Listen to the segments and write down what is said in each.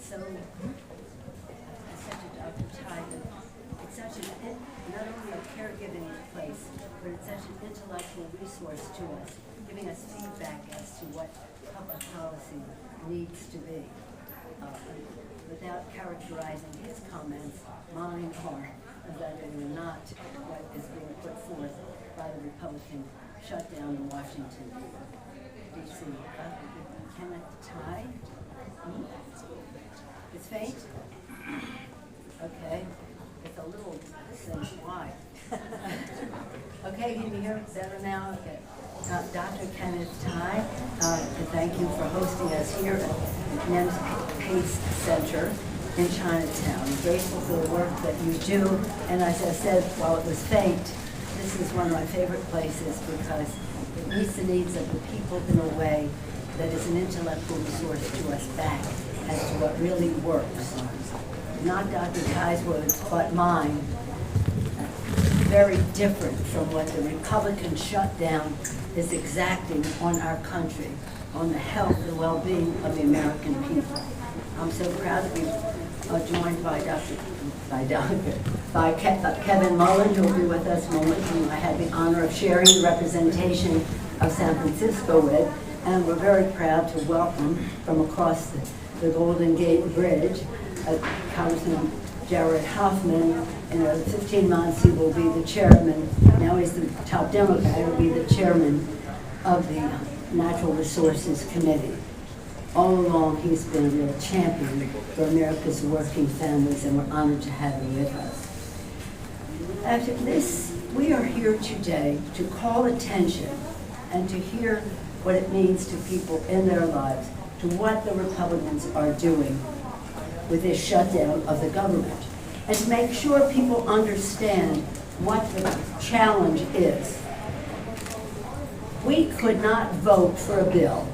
so such a Dr. Tyler. It's such not only a caregiving place, but it's such an intellectual resource to us, giving us feedback as to what public policy needs to be. Without characterizing his comments, mine are that they were not what is being put forth by the Republican shutdown in Washington, D.C. Kenneth Ty? It's faint? Okay. It's a little wide. Okay, can you hear it better now? Okay. Dr. Kenneth Ty, thank you for hosting us here at Men's Peace Center in Chinatown. I'm grateful for the work that you do, and as I said, while it was faint, this is one of my favorite places because it meets the needs of the people in a way that is an intellectual resource to us back as to what really works. Not Dr. Ty's words, but mine. Very different from what the Republican shutdown is exacting on our country, on the health and well-being of the American people. I'm so proud to be joined by Kevin Mullen, who will be with us moment, whom I had the honor of sharing the representation of San Francisco with, and we're very proud to welcome from across the Golden Gate Bridge, Congressman Jared Huffman. In 15 months, he will be the chairman. Now he's the top Democrat. He will be the chairman of the Natural Resources Committee. All along, he's been a real champion for America's working families, and we're honored to have him with us. After this, we are here today to call attention and to hear what it means to people in their lives, to what the Republicans are doing with this shutdown of the government, and to make sure people understand what the challenge is. We could not vote for a bill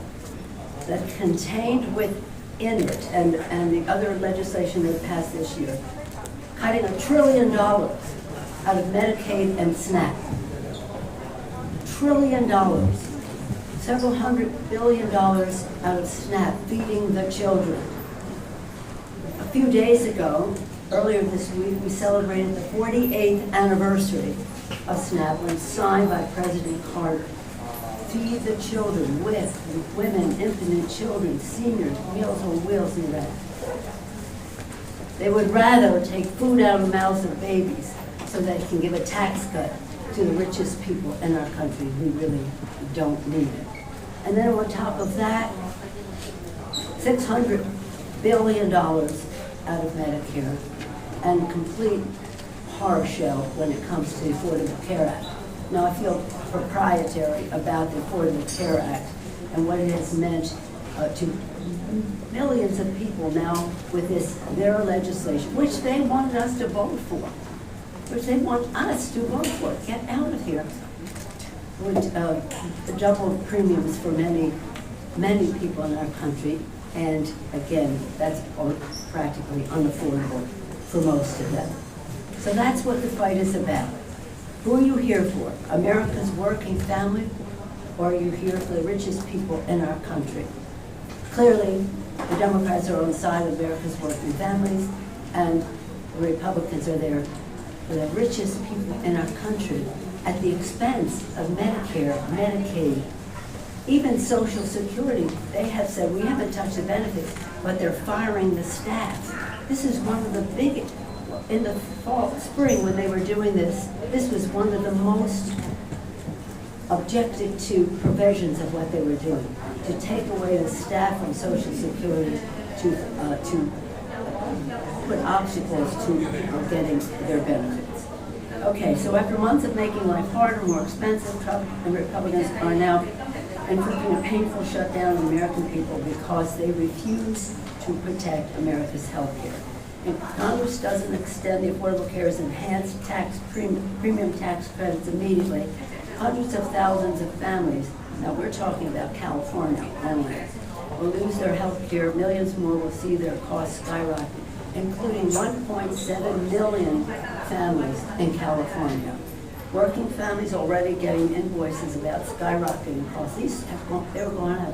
that contained within it, and the other legislation that passed this year, cutting $1 trillion out of Medicaid and SNAP. $1 trillion. Several $100 billion out of SNAP, feeding the children. A few days ago, earlier this week, we celebrated the 48th anniversary of SNAP when signed by President Carter. Feed the children, with women, infant children, seniors, Meals on Wheels and that. They would rather take food out of the mouths of babies so that it can give a tax cut to the richest people in our country who really don't need it. And then on top of that, $600 billion out of Medicare, and complete horror show when it comes to the Affordable Care Act. Now, I feel proprietary about the Affordable Care Act and what it has meant to millions of people now with their legislation, which they wanted us to vote for, which they want us to vote for. Get out of here. Would double premiums for many, many people in our country, and again, that's practically unaffordable for most of them. So that's what the fight is about. Who are you here for? America's working family, or are you here for the richest people in our country? Clearly, the Democrats are on the side of America's working families, and the Republicans are there for the richest people in our country at the expense of Medicare, Medicaid, even Social Security. They have said, we haven't touched the benefits, but they're firing the staff. This is one of the biggest, in the spring when they were doing this, this was one of the most objected to provisions of what they were doing, to take away the staff from Social Security, to put obstacles to people getting their benefits. Okay, so after months of making life harder, more expensive, Trump and Republicans are now inflicting a painful shutdown on American people because they refuse to protect America's health care. And Congress doesn't extend the Affordable Care's enhanced premium tax credits immediately. Hundreds of thousands of families, now we're talking about California only, will lose their health care. Millions more will see their costs skyrocket, including 1.7 million families in California. Working families already getting invoices about skyrocketing costs. They were going out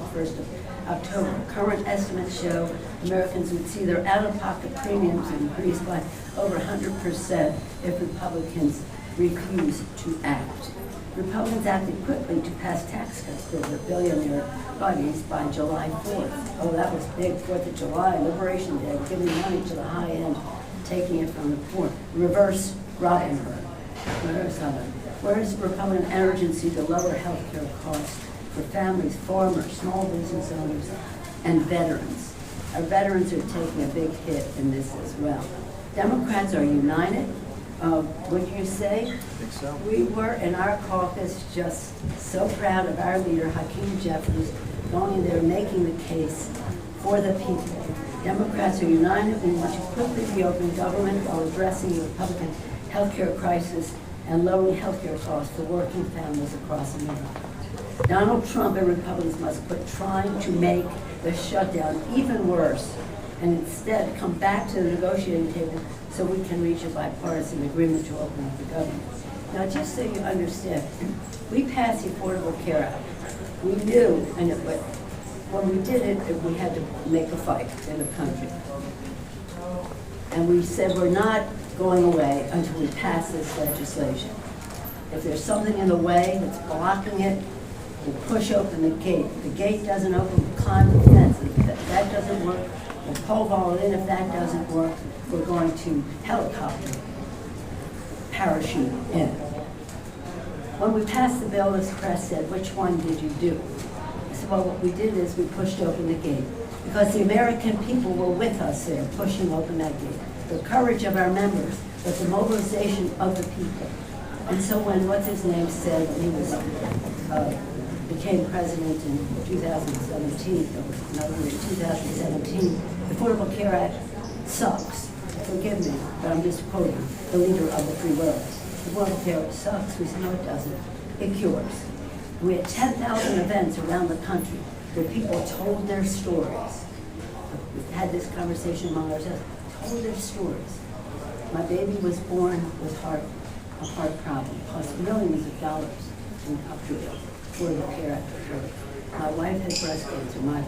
October. Current estimates show Americans would see their out-of-pocket premiums increase by over 100% if Republicans refuse to act. Republicans acted quickly to pass tax cuts for their billionaire buddies by July 4th. Oh, that was big, 4th of July, Liberation Day, giving money to the high end, taking it from the poor. Reverse Robin Hood. Where's Republican urgency to lower health care costs for families, farmers, small business owners, and veterans? Our veterans are taking a big hit in this as well. Democrats are united. Would you say? I think so. We were in our caucus just so proud of our leader, Hakeem Jeffries, going in there making the case for the people. Democrats are united. We want to quickly reopen government while addressing the Republican health care crisis and lowering health care costs for working families across America. Donald Trump and Republicans must quit trying to make the shutdown even worse and instead come back to the negotiating table so we can reach a bipartisan agreement to open up the government. Now, just so you understand, we passed the Affordable Care Act. We knew, and when we did it, we had to make a fight in the country. And we said we're not going away until we pass this legislation. If there's something in the way that's blocking it, we'll push open the gate. If the gate doesn't open, we'll climb the fence. If that doesn't work, we'll pole vault in. If that doesn't work, we're going to helicopter parachute in. When we passed the bill, this press said, which one did you do? I said, well, what we did is we pushed open the gate because the American people were with us there, pushing open that gate. The courage of our members, but the mobilization of the people. And so when, what's-his-name said he was became president in 2017, or 2017, the Affordable Care Act sucks. Forgive me, but I'm just quoting the leader of the free world. The Affordable Care Act sucks. We said, no, it doesn't. It cures. We had 10,000 events around the country where people told their stories. We had this conversation among ourselves, told their stories. My baby was born with a heart problem, cost millions of dollars in upkeep for the care after birth. My wife had breast cancer. My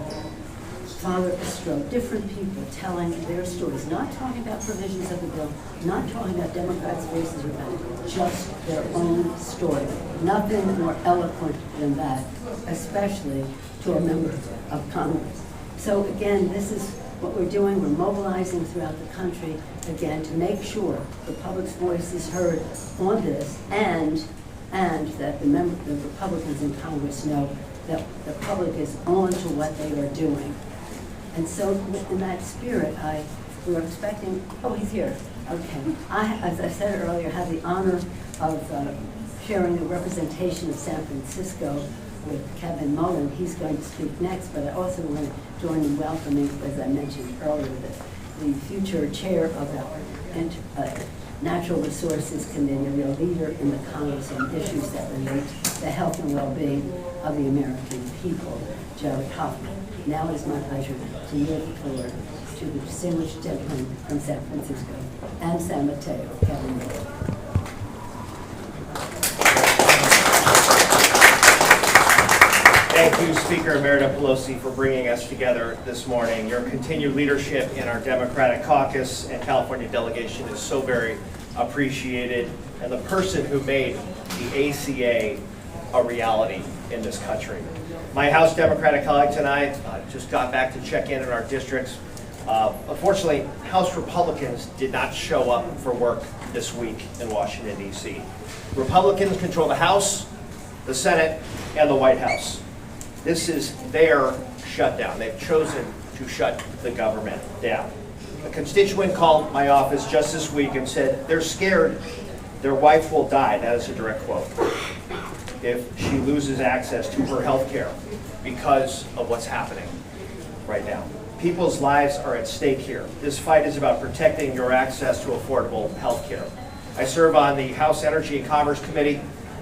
father a stroke. Different people telling their stories, not talking about provisions of the bill, not talking about Democrats' races or that, just their own story. Nothing more eloquent than that, especially to a member of Congress. So again, this is what we're doing. We're mobilizing throughout the country, again, to make sure the public's voice is heard on this and that the Republicans in Congress know that the public is on to what they are doing. And so in that spirit, we were expecting, oh, he's here. Okay. As I said earlier, have the honor of sharing the representation of San Francisco with Kevin Mullen. He's going to speak next, but I also want to join in welcoming, as I mentioned earlier, the future chair of our Natural Resources Committee, a real leader in the Congress on issues that relate to the health and well-being of the American people, Jared Huffman. Now it is my pleasure to yield the floor to the distinguished gentleman from San Francisco and San Mateo, Kevin Mullen. Thank you, Speaker Emerita Pelosi, for bringing us together this morning. Your continued leadership in our Democratic caucus and California delegation is so very appreciated, and the person who made the ACA a reality in this country. My House Democratic colleagues and I just got back to check in our districts. Unfortunately, House Republicans did not show up for work this week in Washington, D.C. Republicans control the House, the Senate, and the White House. This is their shutdown. They've chosen to shut the government down. A constituent called my office just this week and said they're scared their wife will die, that is a direct quote, if she loses access to her health care because of what's happening right now. People's lives are at stake here. This fight is about protecting your access to affordable health care. I serve on the House Energy and Commerce Committee,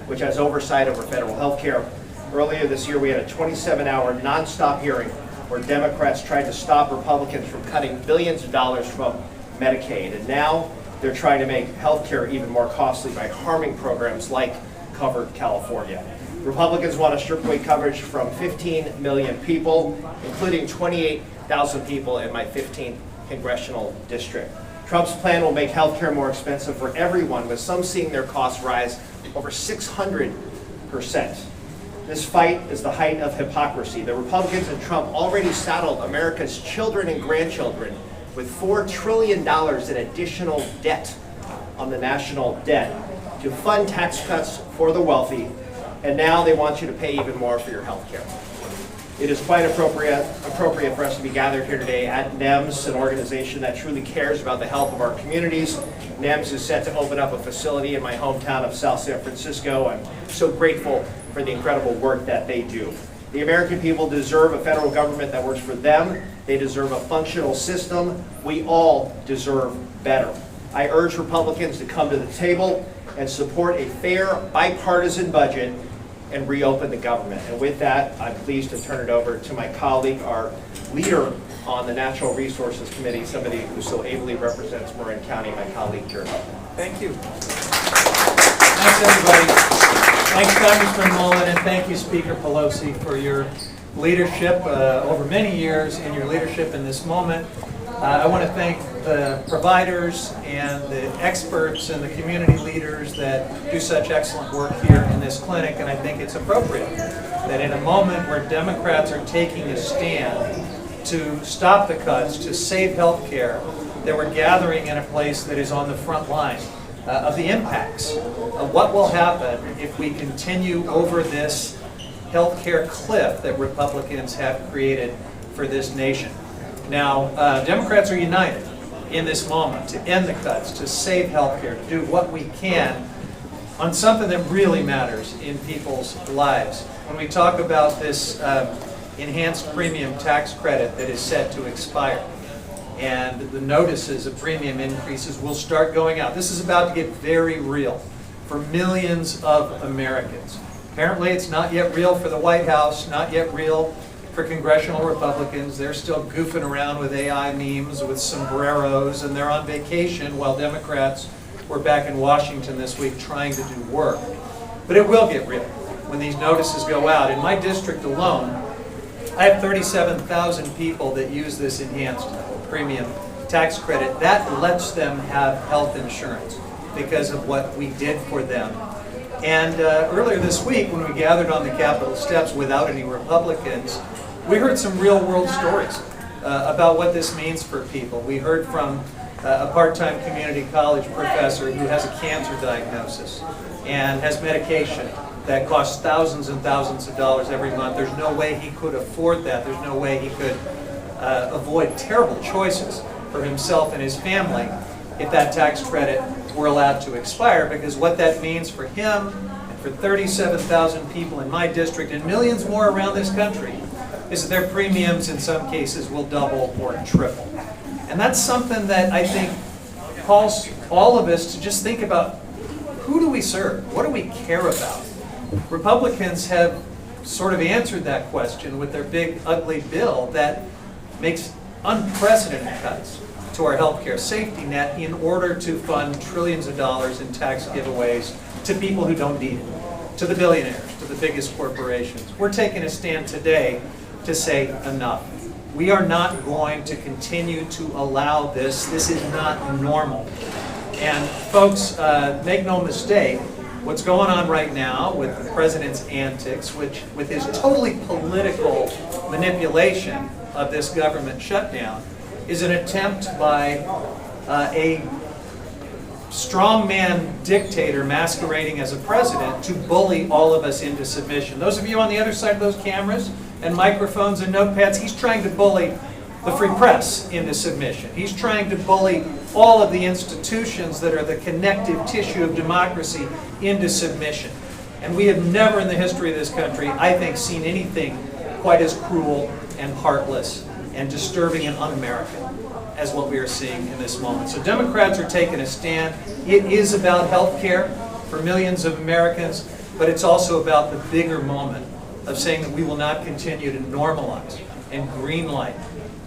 which has oversight over federal health care. Earlier this year, we had a 27-hour nonstop hearing where Democrats tried to stop Republicans from cutting billions of dollars from Medicaid. And now they're trying to make health care even more costly by harming programs like Covered California. Republicans want to strip away coverage from 15 million people, including 28,000 people in my 15th congressional district. Trump's plan will make health care more expensive for everyone, with some seeing their costs rise over 600%. This fight is the height of hypocrisy. The Republicans and Trump already saddled America's children and grandchildren with $4 trillion in additional debt on the national debt to fund tax cuts for the wealthy, and now they want you to pay even more for your health care. It is quite appropriate for us to be gathered here today at NEMS, an organization that truly cares about the health of our communities. NEMS is set to open up a facility in my hometown of South San Francisco. I'm so grateful for the incredible work that they do. The American people deserve a federal government that works for them. They deserve a functional system. We all deserve better. I urge Republicans to come to the table and support a fair, bipartisan budget and reopen the government. And with that, I'm pleased to turn it over to my colleague, our leader on the Natural Resources Committee, somebody who so ably represents Marin County, my colleague, Jared Huffman. Thank you. Thanks, everybody. Thanks, Congressman Mullen, and thank you, Speaker Pelosi, for your leadership over many years and your leadership in this moment. I want to thank the providers and the experts and the community leaders that do such excellent work here in this clinic, and I think it's appropriate that in a moment where Democrats are taking a stand to stop the cuts, to save health care, that we're gathering in a place that is on the front line of the impacts of what will happen if we continue over this health care cliff that Republicans have created for this nation. Now, Democrats are united in this moment to end the cuts, to save health care, to do what we can on something that really matters in people's lives. When we talk about this enhanced premium tax credit that is set to expire, and the notices of premium increases will start going out, this is about to get very real for millions of Americans. Apparently, it's not yet real for the White House, not yet real for congressional Republicans. They're still goofing around with AI memes with sombreros, and they're on vacation while Democrats were back in Washington this week trying to do work. But it will get real when these notices go out. In my district alone, I have 37,000 people that use this enhanced premium tax credit. That lets them have health insurance because of what we did for them. And earlier this week, when we gathered on the Capitol steps without any Republicans, we heard some real-world stories about what this means for people. We heard from a part-time community college professor who has a cancer diagnosis and has medication that costs thousands and thousands of dollars every month. There's no way he could afford that. There's no way he could avoid terrible choices for himself and his family if that tax credit were allowed to expire, because what that means for him and for 37,000 people in my district and millions more around this country is that their premiums in some cases will double or triple. And that's something that I think calls all of us to just think about, who do we serve? What do we care about? Republicans have sort of answered that question with their big, ugly bill that makes unprecedented cuts to our healthcare safety net in order to fund trillions of dollars in tax giveaways to people who don't need it, to the billionaires, to the biggest corporations. We're taking a stand today to say enough. We are not going to continue to allow this. This is not normal. And folks, make no mistake, what's going on right now with the president's antics, which with his totally political manipulation of this government shutdown, is an attempt by a strongman dictator masquerading as a president to bully all of us into submission. Those of you on the other side of those cameras and microphones and notepads, he's trying to bully the free press into submission. He's trying to bully all of the institutions that are the connective tissue of democracy into submission. And we have never in the history of this country, I think, seen anything quite as cruel and heartless and disturbing and un-American as what we are seeing in this moment. So Democrats are taking a stand. It is about health care for millions of Americans, but it's also about the bigger moment of saying that we will not continue to normalize and greenlight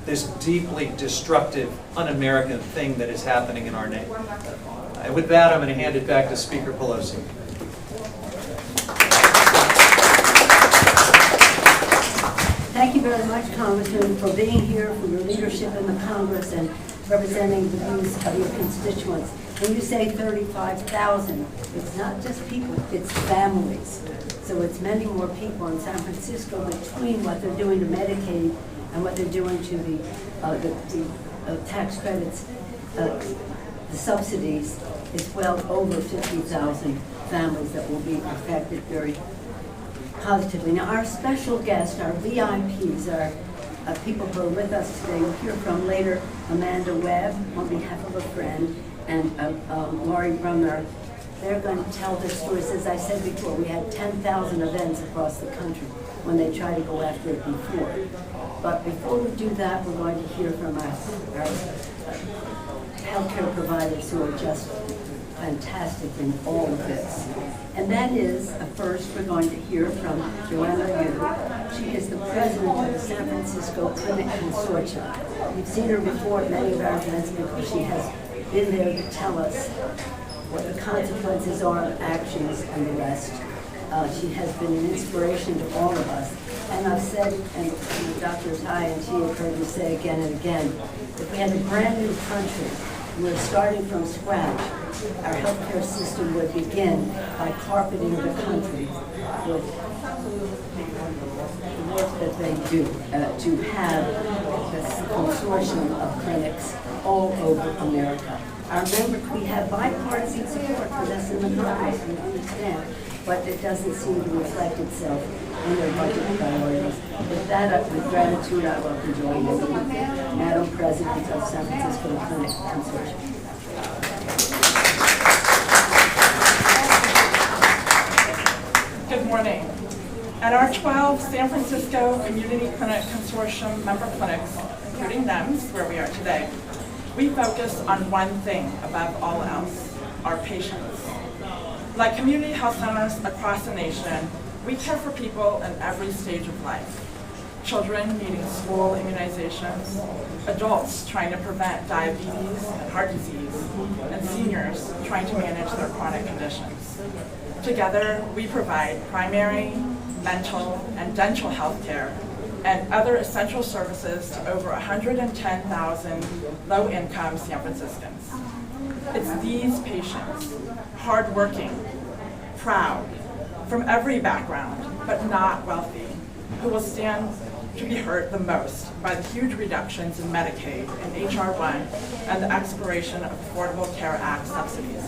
this deeply destructive, un-American thing that is happening in our nation. And with that, I'm going to hand it back to Speaker Pelosi. very much, Congressman, for being here, for your leadership in the Congress and representing the views of your constituents. When you say 35,000, it's not just people, it's families. So it's many more people in San Francisco between what they're doing to Medicaid and what they're doing to the tax credits, the subsidies. Is well over 50,000 families that will be affected very positively. Now, our special guests, our VIPs, are people who are with us today. We'll hear from later Amanda Webb on behalf of a friend and Laurie Brener. They're going to tell their stories. As I said before, we had 10,000 events across the country when they tried to go after it before. But before we do that, we're going to hear from our healthcare providers who are just fantastic in all of this. And that is, first, we're going to hear from Joanna Yu. She is the president of the San Francisco Clinic Consortium. We've seen her before at many of our events because she has been there to tell us what the consequences are of actions and the rest. She has been an inspiration to all of us. And I've said, and Dr. Tai and she have heard me say again and again, if we had a brand new country, and we're starting from scratch, our healthcare system would begin by carpeting the country with the work that they do to have this consortium of clinics all over America. Our members, we have bipartisan support for this in the Congress, we understand, but it doesn't seem to reflect itself in their budget priorities. With that, with gratitude, I welcome Joanna, Madam President of San Francisco Clinic Consortium. Good morning. At our 12 San Francisco Community Clinic Consortium member clinics, including NEMS, where we are today, we focus on one thing above all else, our patients. Like community health centers across the nation, we care for people in every stage of life. Children needing school immunizations, adults trying to prevent diabetes and heart disease, and seniors trying to manage their chronic conditions. Together, we provide primary, mental, and dental health care and other essential services to over 110,000 low-income San Franciscans. It's these patients, hardworking, proud, from every background, but not wealthy, who will stand to be hurt the most by the huge reductions in Medicaid in H.R. 1 and the expiration of Affordable Care Act subsidies.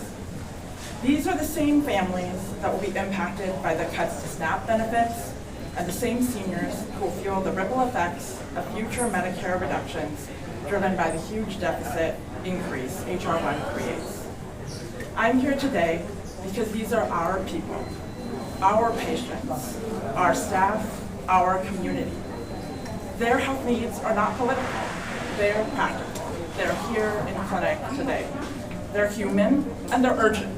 These are the same families that will be impacted by the cuts to SNAP benefits and the same seniors who will feel the ripple effects of future Medicare reductions driven by the huge deficit increase H.R. 1 creates. I'm here today because these are our people, our patients, our staff, our community. Their health needs are not political, they're practical. They're here in clinic today. They're human and they're urgent.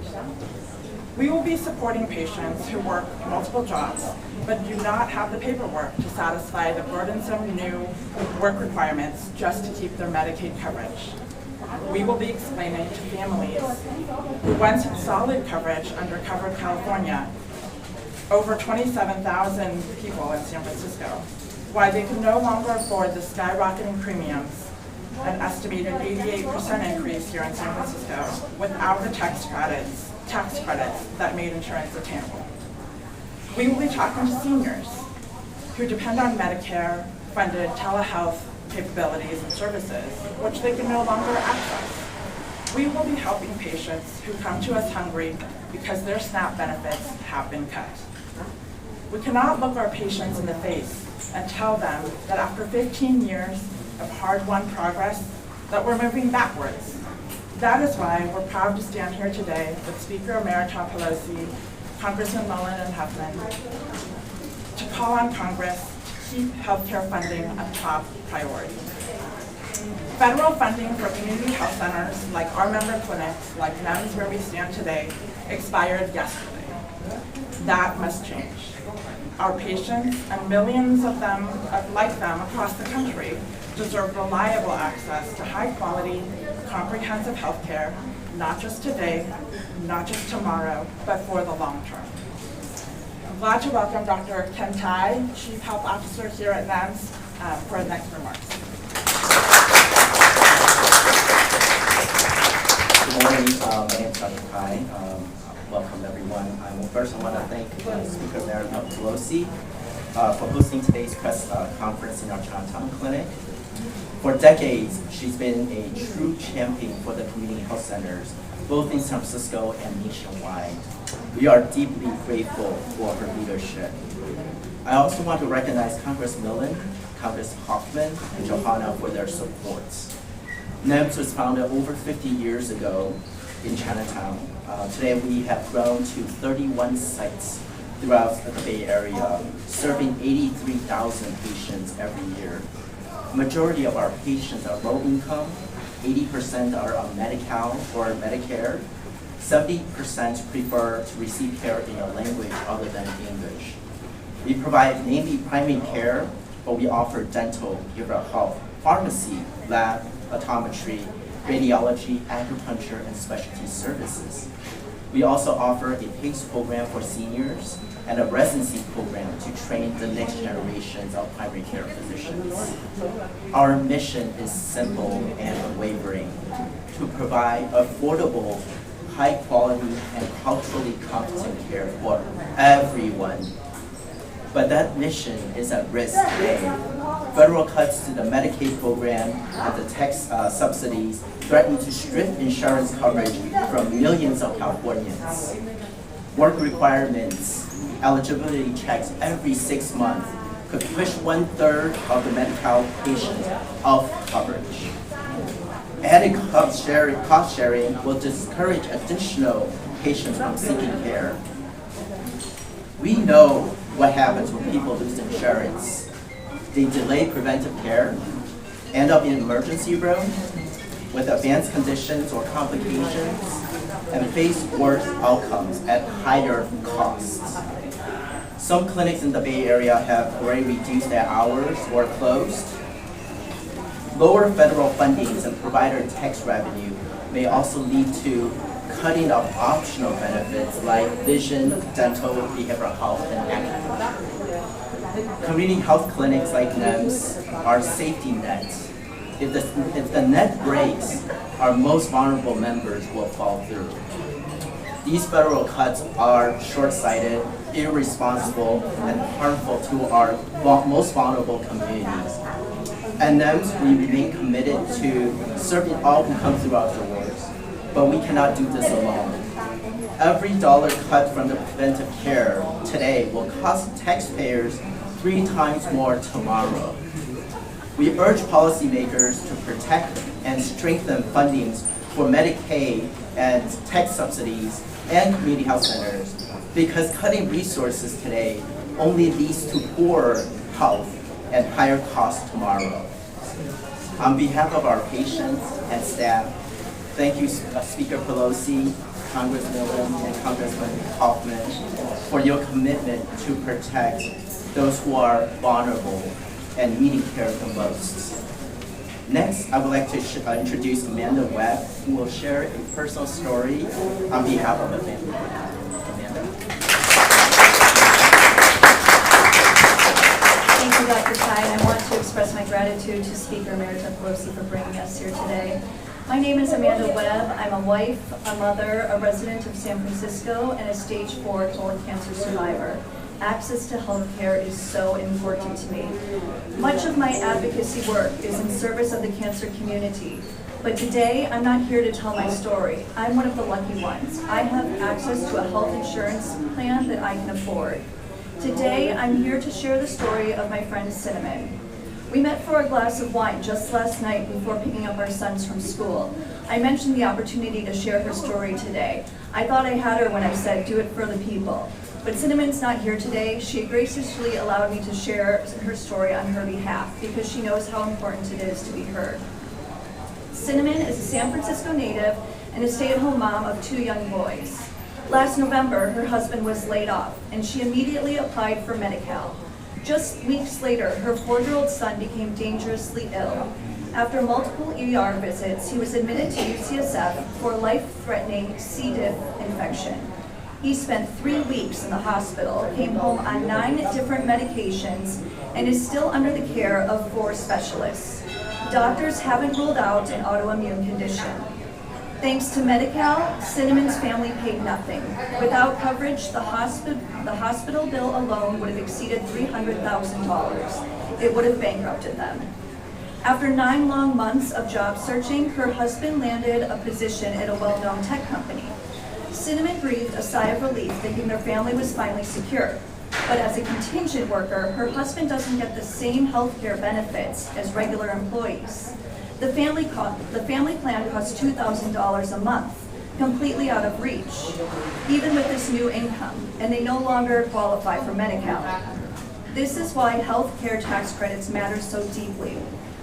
We will be supporting patients who work multiple jobs but do not have the paperwork to satisfy the burdensome new work requirements just to keep their Medicaid coverage. We will be explaining to families who once had solid coverage under Covered California, over 27,000 people in San Francisco, why they can no longer afford the skyrocketing premiums, an estimated 88% increase here in San Francisco, without the tax credits that made insurance attainable. We will be talking to seniors who depend on Medicare-funded telehealth capabilities and services, which they can no longer access. We will be helping patients who come to us hungry because their SNAP benefits have been cut. We cannot look our patients in the face and tell them that after 15 years of hard-won progress, that we're moving backwards. That is why we're proud to stand here today with Speaker Emerita Pelosi, Congressman Mullen and Huffman, to call on Congress to keep healthcare funding a top priority. Federal funding for community health centers like our member clinics, like NEMS where we stand today, expired yesterday. That must change. Our patients and millions of them, like them across the country, deserve reliable access to high-quality, comprehensive health care, not just today, not just tomorrow, but for the long term. I'm glad to welcome Dr. Ken Tai, Chief Health Officer here at NEMS, for the next remarks. Good morning, my name is Dr. Kai. Welcome everyone. First I want to thank Speaker Emeritus Pelosi for hosting today's press conference in our Chinatown clinic. For decades, she's been a true champion for the community health centers, both in San Francisco and nationwide. We are deeply grateful for her leadership. I also want to recognize Congress Mullen, Congress Huffman, and Johanna for their support. NEMS was founded over 50 years ago in Chinatown. Today we have grown to 31 sites throughout the Bay Area, serving 83,000 patients every year. Majority of our patients are low income, 80% are on Medi-Cal or Medicare, 70% prefer to receive care in a language other than English. We provide mainly primary care, but we offer dental, behavioral health, pharmacy, lab, optometry, radiology, acupuncture, and specialty services. We also offer a PACE program for seniors and a residency program to train the next generations of primary care physicians. Our mission is simple and unwavering: to provide affordable, high quality, and culturally competent care for everyone. But that mission is at risk today. Federal cuts to the Medicaid program and the tax subsidies threaten to strip insurance coverage from millions of Californians. Work requirements, eligibility checks every 6 months could push 1/3 of the Medi-Cal patients off coverage. Added cost sharing will discourage additional patients from seeking care. We know what happens when people lose insurance. They delay preventive care, end up in emergency room with advanced conditions or complications, and face worse outcomes at higher costs. Some clinics in the Bay Area have already reduced their hours or closed. Lower federal fundings and provider tax revenue may also lead to cutting of optional benefits like vision, dental, behavioral health, and acupuncture. Community health clinics like NEMS are safety nets. If the net breaks, our most vulnerable members will fall through. These federal cuts are short-sighted, irresponsible, and harmful to our most vulnerable communities. At NEMS, we remain committed to serving all who come through our doors, but we cannot do this alone. Every dollar cut from the preventive care today will cost taxpayers 3 times more tomorrow. We urge policymakers to protect and strengthen fundings for Medicaid and tax subsidies and community health centers, because cutting resources today only leads to poorer health and higher costs tomorrow. On behalf of our patients and staff, thank you, Speaker Pelosi, Congressman Mullen, and Congressman Huffman, for your commitment to protect those who are vulnerable and needing care the most. Next, I would like to introduce Amanda Webb, who will share a personal story on behalf of the family. Amanda. Thank you, Dr. Tsai, and I want to express my gratitude to Speaker Emeritus Pelosi for bringing us here today. My name is Amanda Webb. I'm a wife, a mother, a resident of San Francisco, and a stage 4 colon cancer survivor. Access to health care is so important to me. Much of my advocacy work is in service of the cancer community. But today, I'm not here to tell my story. I'm one of the lucky ones. I have access to a health insurance plan that I can afford. Today, I'm here to share the story of my friend Cinnamon. We met for a glass of wine just last night before picking up our sons from school. I mentioned the opportunity to share her story today. I thought I had her when I said, do it for the people. But Cinnamon's not here today. She graciously allowed me to share her story on her behalf because she knows how important it is to be heard. Cinnamon is a San Francisco native and a stay-at-home mom of 2 young boys. Last November, her husband was laid off, and she immediately applied for Medi-Cal. Just weeks later, her 4-year-old son became dangerously ill. After multiple ER visits, he was admitted to UCSF for life-threatening C. diff infection. He spent 3 weeks in the hospital, came home on 9 different medications, and is still under the care of 4 specialists. Doctors haven't ruled out an autoimmune condition. Thanks to Medi-Cal, Cinnamon's family paid nothing. Without coverage, the hospital bill alone would have exceeded $300,000. It would have bankrupted them. After 9 long months of job searching, her husband landed a position at a well-known tech company. Cinnamon breathed a sigh of relief, thinking their family was finally secure. But as a contingent worker, her husband doesn't get the same health care benefits as regular employees. The family plan costs $2,000 a month, completely out of reach, even with this new income, and they no longer qualify for Medi-Cal. This is why health care tax credits matter so deeply.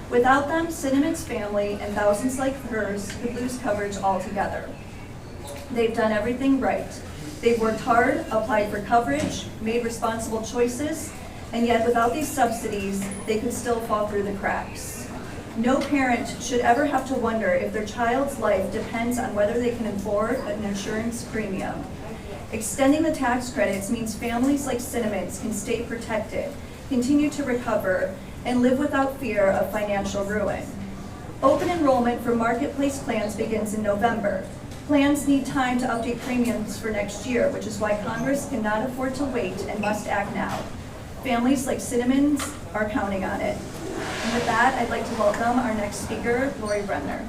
Without them, Cinnamon's family and thousands like hers could lose coverage altogether. They've done everything right. They've worked hard, applied for coverage, made responsible choices, and yet without these subsidies, they could still fall through the cracks. No parent should ever have to wonder if their child's life depends on whether they can afford an insurance premium. Extending the tax credits means families like Cinnamon's can stay protected, continue to recover, and live without fear of financial ruin. Open enrollment for marketplace plans begins in November. Plans need time to update premiums for next year, which is why Congress cannot afford to wait and must act now. Families like Cinnamon's are counting on it. And with that, I'd like to welcome our next speaker, Lori Brener.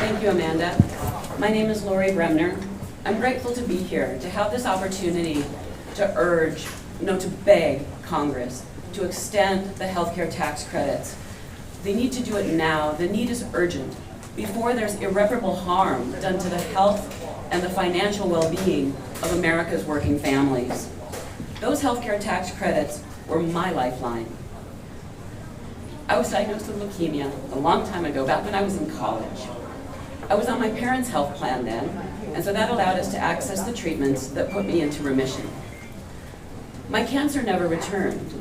Thank you, Amanda. My name is Lori Brener. I'm grateful to be here, to have this opportunity to urge, to beg Congress to extend the healthcare tax credits. They need to do it now. The need is urgent before there's irreparable harm done to the health and the financial well-being of America's working families. Those healthcare tax credits were my lifeline. I was diagnosed with leukemia a long time ago, back when I was in college. I was on my parents' health plan then, and so that allowed us to access the treatments that put me into remission. My cancer never returned.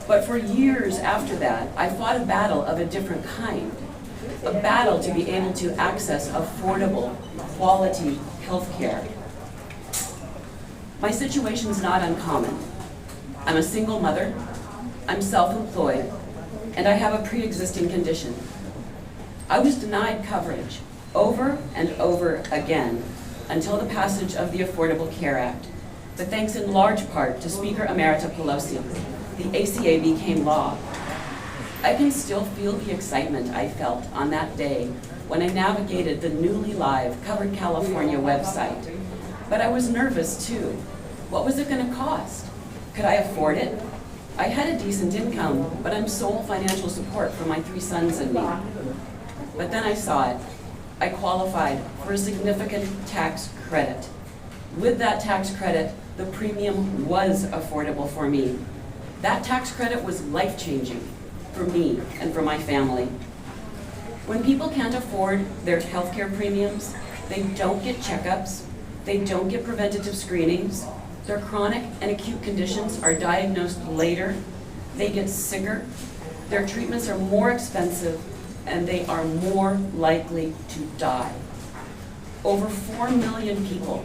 But for years after that, I fought a battle of a different kind, a battle to be able to access affordable, quality health care. My situation is not uncommon. I'm a single mother, I'm self-employed, and I have a pre-existing condition. I was denied coverage over and over again until the passage of the Affordable Care Act, but thanks in large part to Speaker Emerita Pelosi, the ACA became law. I can still feel the excitement I felt on that day when I navigated the newly live Covered California website. But I was nervous too. What was it going to cost? Could I afford it? I had a decent income, but I'm sole financial support for my 3 sons and me. But then I saw it. I qualified for a significant tax credit. With that tax credit, the premium was affordable for me. That tax credit was life-changing for me and for my family. When people can't afford their healthcare premiums, they don't get checkups, they don't get preventative screenings, their chronic and acute conditions are diagnosed later, they get sicker, their treatments are more expensive, and they are more likely to die. Over 4 million people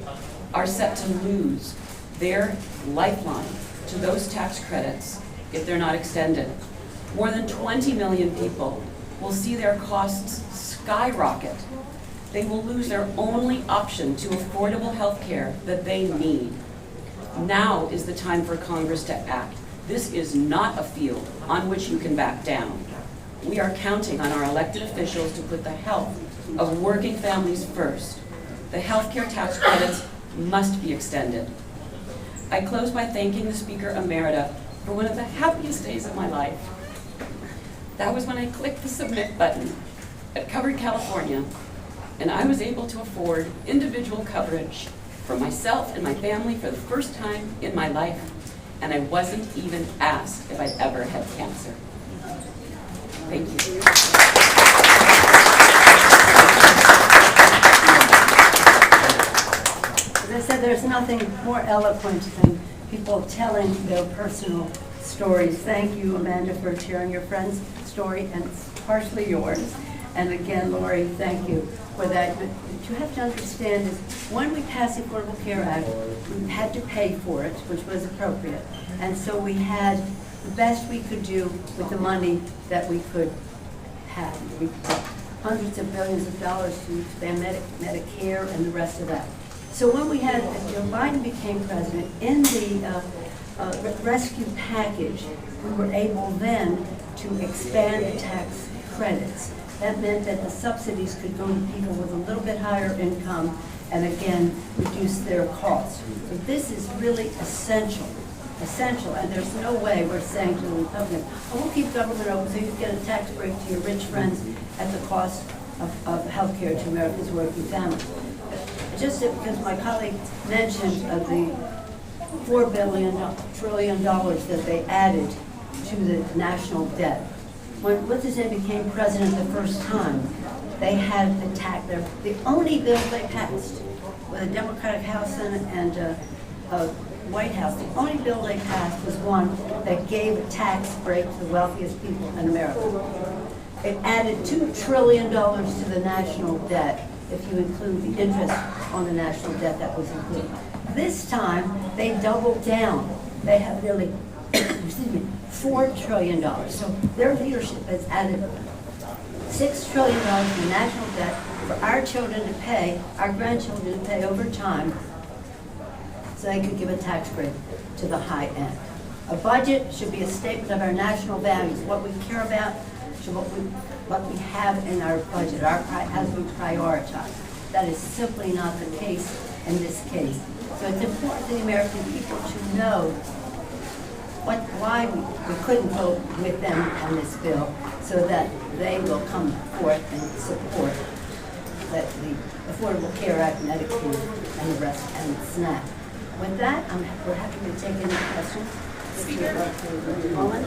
are set to lose their lifeline to those tax credits if they're not extended. More than 20 million people will see their costs skyrocket. They will lose their only option to affordable health care that they need. Now is the time for Congress to act. This is not a field on which you can back down. We are counting on our elected officials to put the health of working families first. The health care tax credits must be extended. I close by thanking the Speaker Emerita for one of the happiest days of my life. That was when I clicked the submit button at Covered California, and I was able to afford individual coverage for myself and my family for the first time in my life, and I wasn't even asked if I'd ever had cancer. Thank you. As I said, there's nothing more eloquent than people telling their personal stories. Thank you, Amanda, for sharing your friend's story, and it's partially yours. And again, Lori, thank you for that. But what you have to understand is when we passed the Affordable Care Act, we had to pay for it, which was appropriate. And so we had the best we could do with the money that we could have. We put hundreds of billions of dollars to expand Medicare and the rest of that. So when we had, Joe Biden became president, in the rescue package, we were able then to expand the tax credits. That meant that the subsidies could go to people with a little bit higher income and again, reduce their costs. So this is really essential, and there's no way we're saying to the Republicans, oh, we'll keep government open so you get a tax break to your rich friends at the cost of health care to America's working families. Just because my colleague mentioned the $4 trillion that they added to the national debt. When Washington became president the first time, they had the only bill they passed with a Democratic House, Senate, and a White House. The only bill they passed was one that gave a tax break to the wealthiest people in America. It added $2 trillion to the national debt, if you include the interest on the national debt that was included. This time, they doubled down. They have nearly, $4 trillion. So their leadership has added $6 trillion to the national debt for our children to pay, our grandchildren to pay over time, so they could give a tax break to the high end. A budget should be a statement of our national values, what we care about, what we have in our budget, as we prioritize. That is simply not the case in this case. So it's important for the American people to know why we couldn't vote with them on this bill, so that they will come forth and support the Affordable Care Act, Medicaid, and the rest, and SNAP. With that, we're happy to take any questions. Mullen,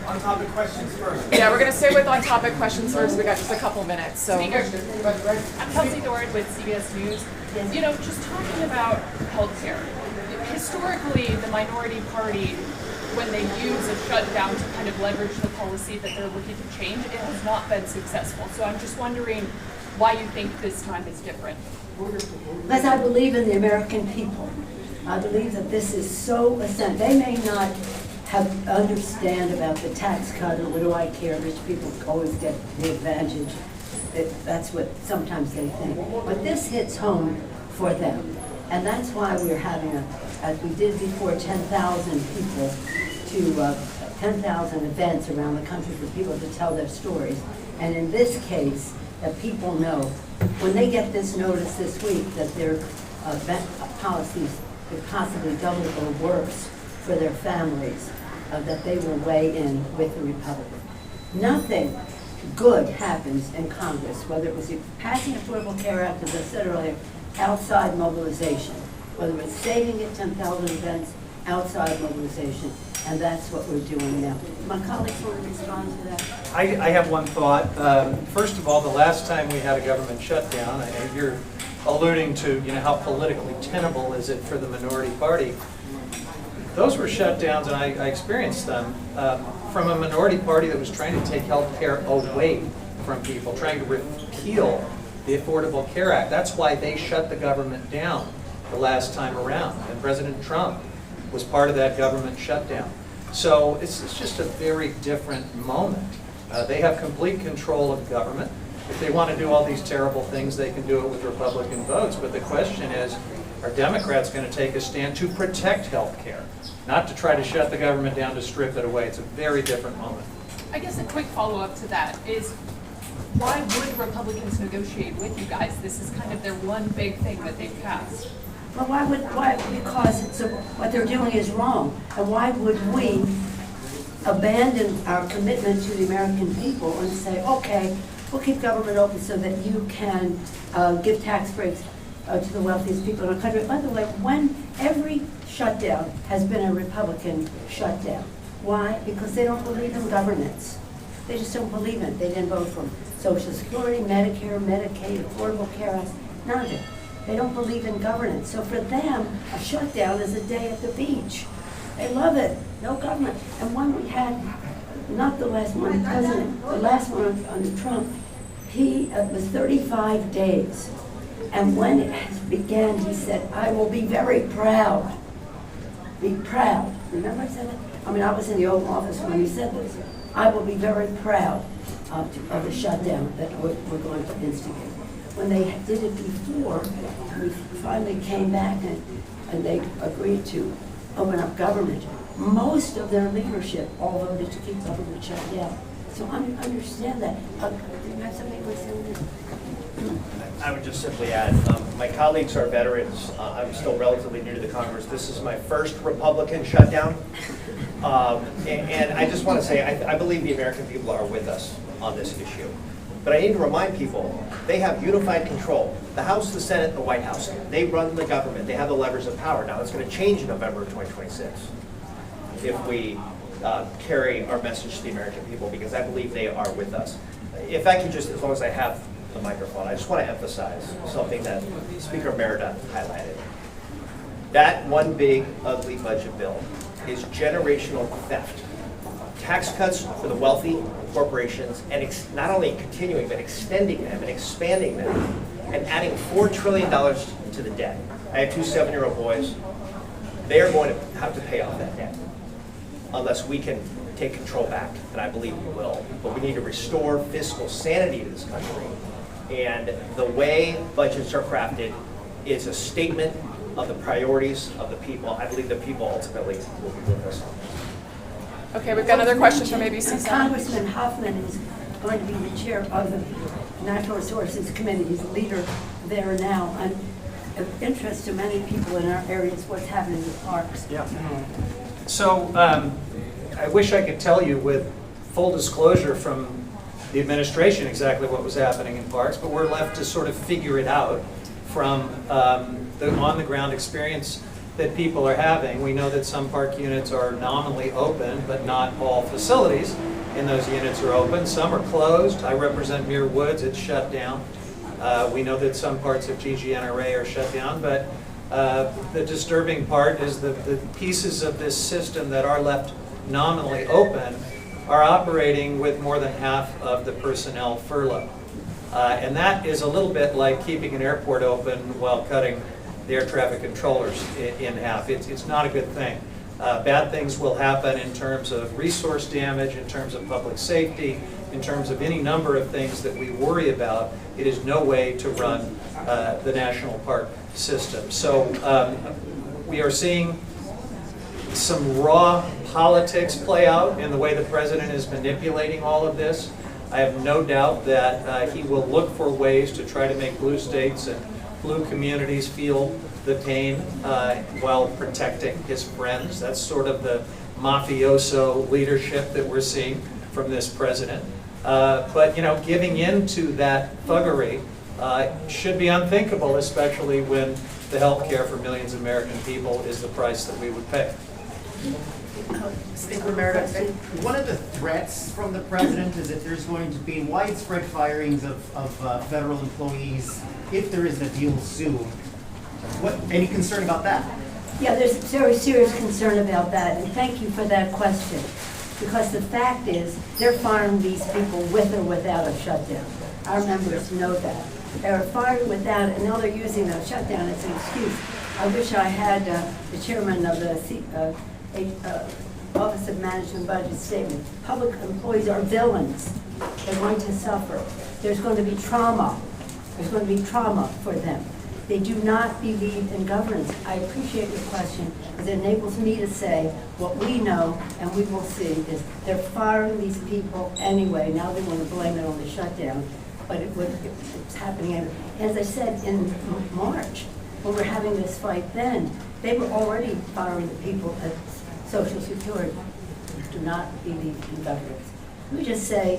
On-topic questions first. Yeah, we're going to stay with on-topic questions first. We got just a couple minutes. So, Right. I'm Kelsey Dord with CBS News. Yes. You know, just talking about healthcare. Historically, the minority party, when they use a shutdown to kind of leverage the policy that they're looking to change, it has not been successful. So I'm just wondering why you think this time is different. Because I believe in the American people. I believe that this is so essential. They may not understand about the tax cut or what do I care, rich people always get the advantage. That's what sometimes they think. But this hits home for them. And that's why we're having, as we did before, 10,000 people to 10,000 events around the country for people to tell their stories. And in this case, that people know, when they get this notice this week that their policies could possibly double or worse for their families, that they will weigh in with the Republicans. Nothing good happens in Congress, whether it was passing Affordable Care Act, as I said earlier, outside mobilization, whether it's saving it 10,000 events, outside mobilization, and that's what we're doing now. My colleagues want to respond to that? I have one thought. First of all, the last time we had a government shutdown, I know you're alluding to how politically tenable is it for the minority party. Those were shutdowns, and I experienced them, from a minority party that was trying to take health care away from people, trying to repeal the Affordable Care Act. That's why they shut the government down the last time around, and President Trump was part of that government shutdown. So it's just a very different moment. They have complete control of government. If they want to do all these terrible things, they can do it with Republican votes. But the question is, are Democrats going to take a stand to protect health care, not to try to shut the government down to strip it away? It's a very different moment. I guess a quick follow-up to that is, why would Republicans negotiate with you guys? This is kind of their one big thing that they've passed. Well, because what they're doing is wrong. And why would we abandon our commitment to the American people and say, okay, we'll keep government open so that you can give tax breaks to the wealthiest people in our country? By the way, when every shutdown has been a Republican shutdown. Why? Because they don't believe in governance. They just don't believe in it. They didn't vote for Social Security, Medicare, Medicaid, Affordable Care Act, none of it. They don't believe in governance. So for them, a shutdown is a day at the beach. They love it. No government. And when we had not the last one, President, the last one under Trump, he was 35 days. And when it began, he said, I will be very proud. Be proud. Remember I said that? I mean, I was in the Oval Office when he said this. I will be very proud of the shutdown that we're going to instigate. When they did it before, we finally came back and they agreed to open up government. Most of their leadership all voted to keep government shut down. So I understand that. Do you have something to say on this? I would just simply add, my colleagues are veterans. I'm still relatively new to the Congress. This is my first Republican shutdown. And I just want to say, I believe the American people are with us on this issue. But I need to remind people, they have unified control. The House, the Senate, the White House, they run the government. They have the levers of power. Now, it's going to change in November of 2026 if we carry our message to the American people, because I believe they are with us. If I can just, as long as I have the microphone, I just want to emphasize something that Speaker Merida highlighted. That one big, ugly budget bill is generational theft. Tax cuts for the wealthy, corporations, and not only continuing, but extending them and expanding them, and adding $4 trillion to the debt. I have two 7-year-old boys. They are going to have to pay off that debt unless we can take control back, and I believe we will. But we need to restore fiscal sanity to this country. And the way budgets are crafted is a statement of the priorities of the people. I believe the people ultimately will be with us on this. Okay, we've got another question from ABC7. Congressman Huffman is going to be the chair of the Natural Resources Committee. He's the leader there now. And of interest to many people in our areas what's happening with parks. Yeah. So I wish I could tell you with full disclosure from the administration exactly what was happening in parks, but we're left to sort of figure it out from the on-the-ground experience that people are having. We know that some park units are nominally open, but not all facilities in those units are open. Some are closed. I represent Muir Woods, it's shut down. We know that some parts of GGNRA are shut down, but the disturbing part is the pieces of this system that are left nominally open are operating with more than half of the personnel furloughed. And that is a little bit like keeping an airport open while cutting the air traffic controllers in half. It's not a good thing. Bad things will happen in terms of resource damage, in terms of public safety, in terms of any number of things that we worry about. It is no way to run the national park system. So we are seeing some raw politics play out in the way the president is manipulating all of this. I have no doubt that he will look for ways to try to make blue states and blue communities feel the pain while protecting his friends. That's sort of the mafioso leadership that we're seeing from this president. But you know, giving in to that thuggery should be unthinkable, especially when the health care for millions of American people is the price that we would pay. Speaker Merida, one of the threats from the president is that there's going to be widespread firings of federal employees if there isn't a deal soon. Any concern about that? Yeah, there's very serious concern about that, and thank you for that question. Because the fact is, they're firing these people with or without a shutdown. Our members know that. They're firing without it, and now they're using a shutdown as an excuse. I wish I had the chairman of the Office of Management Budget statement. Public employees are villains. They're going to suffer. There's going to be trauma. There's going to be trauma for them. They do not believe in governance. I appreciate your question because it enables me to say what we know and we will see is they're firing these people anyway. Now they want to blame it on the shutdown, but it's happening. And as I said in March, when we're having this fight then, they were already firing the people at Social Security. Do not believe in governance. Let me just say,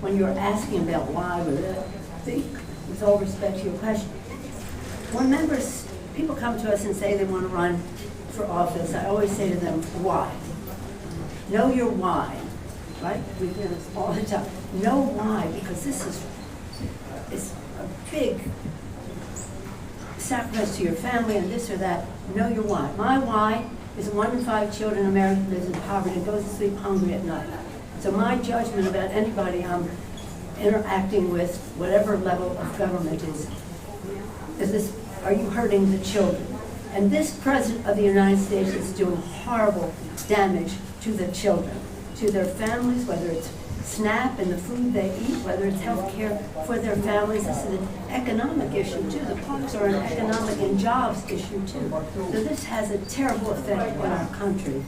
when you're asking about why, with all respect to your question, when people come to us and say they want to run for office, I always say to them, why? Know your why, right? We hear this all the time. Know why, because this is a big sacrifice to your family and this or that. Know your why. My why is 1 in 5 children in America lives in poverty and goes to sleep hungry at night. So my judgment about anybody I'm interacting with, whatever level of government is this, are you hurting the children? And this President of the United States is doing horrible damage to the children, to their families, whether it's SNAP and the food they eat, whether it's health care for their families. This is an economic issue too. The parks are an economic and jobs issue too. So this has a terrible effect on our country.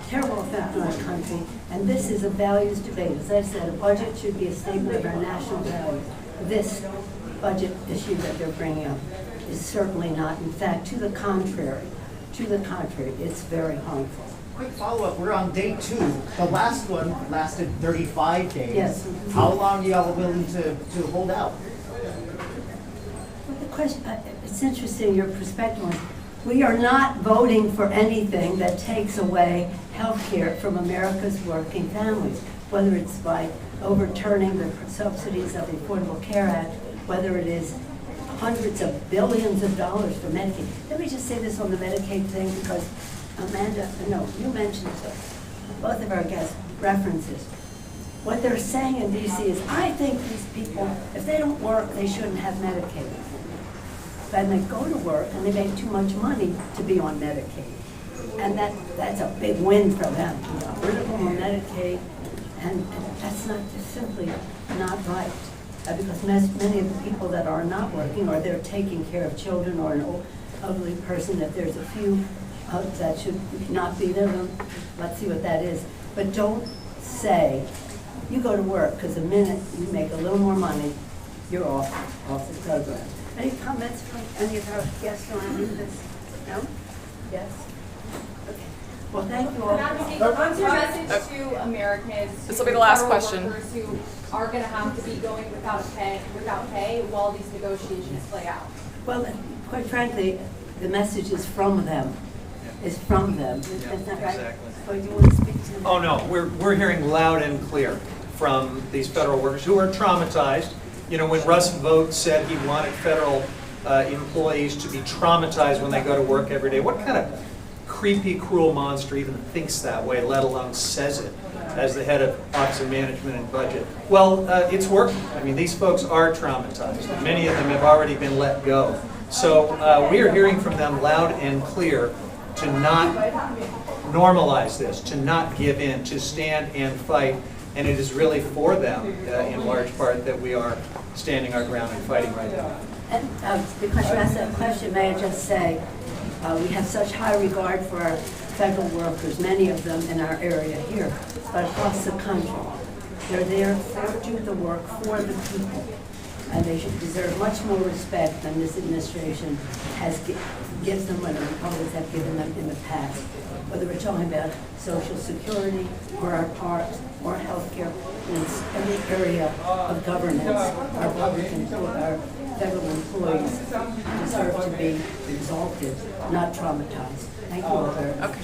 Terrible effect on our country. And this is a values debate. As I said, a budget should be a statement of our national values. This budget issue that they're bringing up is certainly not. In fact, to the contrary. To the contrary, it's very harmful. Quick follow-up, we're on day 2. The last one lasted 35 days. Yes. How long are y'all willing to hold out? Well, the question, it's interesting your perspective on it. We are not voting for anything that takes away health care from America's working families, whether it's by overturning the subsidies of the Affordable Care Act, whether it is hundreds of billions of dollars for Medicaid. Let me just say this on the Medicaid thing, because Amanda, no, you mentioned it, both of our guests references. What they're saying in DC is, I think these people, if they don't work, they shouldn't have Medicaid. Then they go to work and they make too much money to be on Medicaid. And that's a big win for them. You know, rid of them on Medicaid, and that's not, just simply not right. Because many of the people that are not working, or they're taking care of children or an elderly person, if there's a few that should not be there, then let's see what that is. But don't say, you go to work, because the minute you make a little more money, you're off the program. Any comments from any of our guests on any of this? No? Yes? Okay. Well, thank you all. What's your message to Americans? This will be the last federal question. Workers who are going to have to be going without pay while these negotiations play out? Well, quite frankly, the message is from them. Is from them. Is that right? Exactly. So you want to speak to them? Oh, no, we're hearing loud and clear from these federal workers who are traumatized. You know, when Russ Vought said he wanted federal employees to be traumatized when they go to work every day, what kind of creepy, cruel monster even thinks that way, let alone says it as the head of Office of Management and Budget? Well, it's working. I mean, these folks are traumatized. Many of them have already been let go. So we are hearing from them loud and clear to not normalize this, to not give in, to stand and fight. And it is really for them, in large part, that we are standing our ground and fighting right now. And because you asked that question, may I just say, we have such high regard for our federal workers, many of them in our area here, but across the country. They're there to do the work for the people, and they should deserve much more respect than this administration gives them, when the Republicans have given them in the past. Whether we're talking about Social Security, or our parks, or health care, in every area of governance, our federal employees deserve to be exalted, not traumatized. Thank you all very much.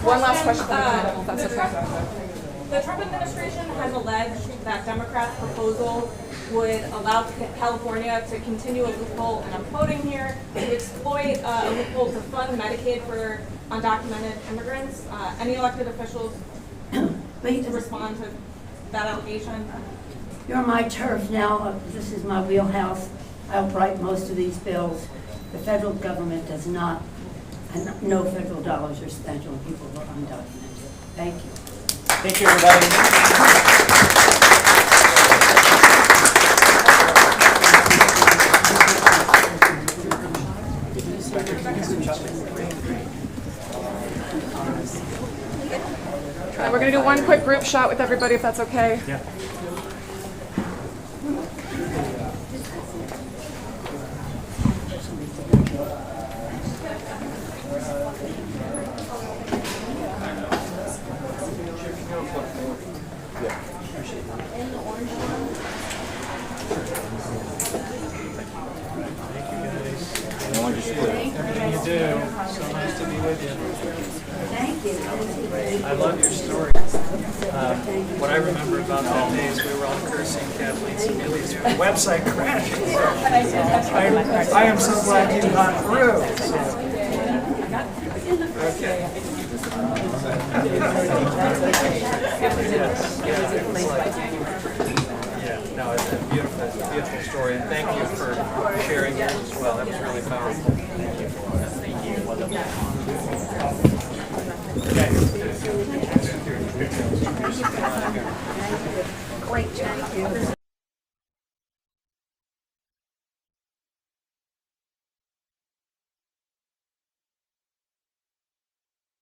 One last question from the panel, if that's okay. The Trump administration has alleged that Democrats' proposal would allow California to continue a loophole, and I'm quoting here, to exploit a loophole to fund Medicaid for undocumented immigrants. Any elected officials to respond to that allegation? You're my turf now. This is my wheelhouse. I'll write most of these bills. The federal government does not, and no federal dollars are spent on people who are undocumented. Thank you. Thank you, everybody. We're going to do one quick group shot with everybody, if that's okay. Yeah. Everything you do. So nice to be with you. Thank you. I love your story. What I remember about that day is we were all cursing Kathleen Sebelius for the website crashing. So I am so glad you got through. So. Okay. It was in place by January. Yeah, no, it's a beautiful story, and thank you for sharing yours as well. That was really powerful. Thank you. Great job.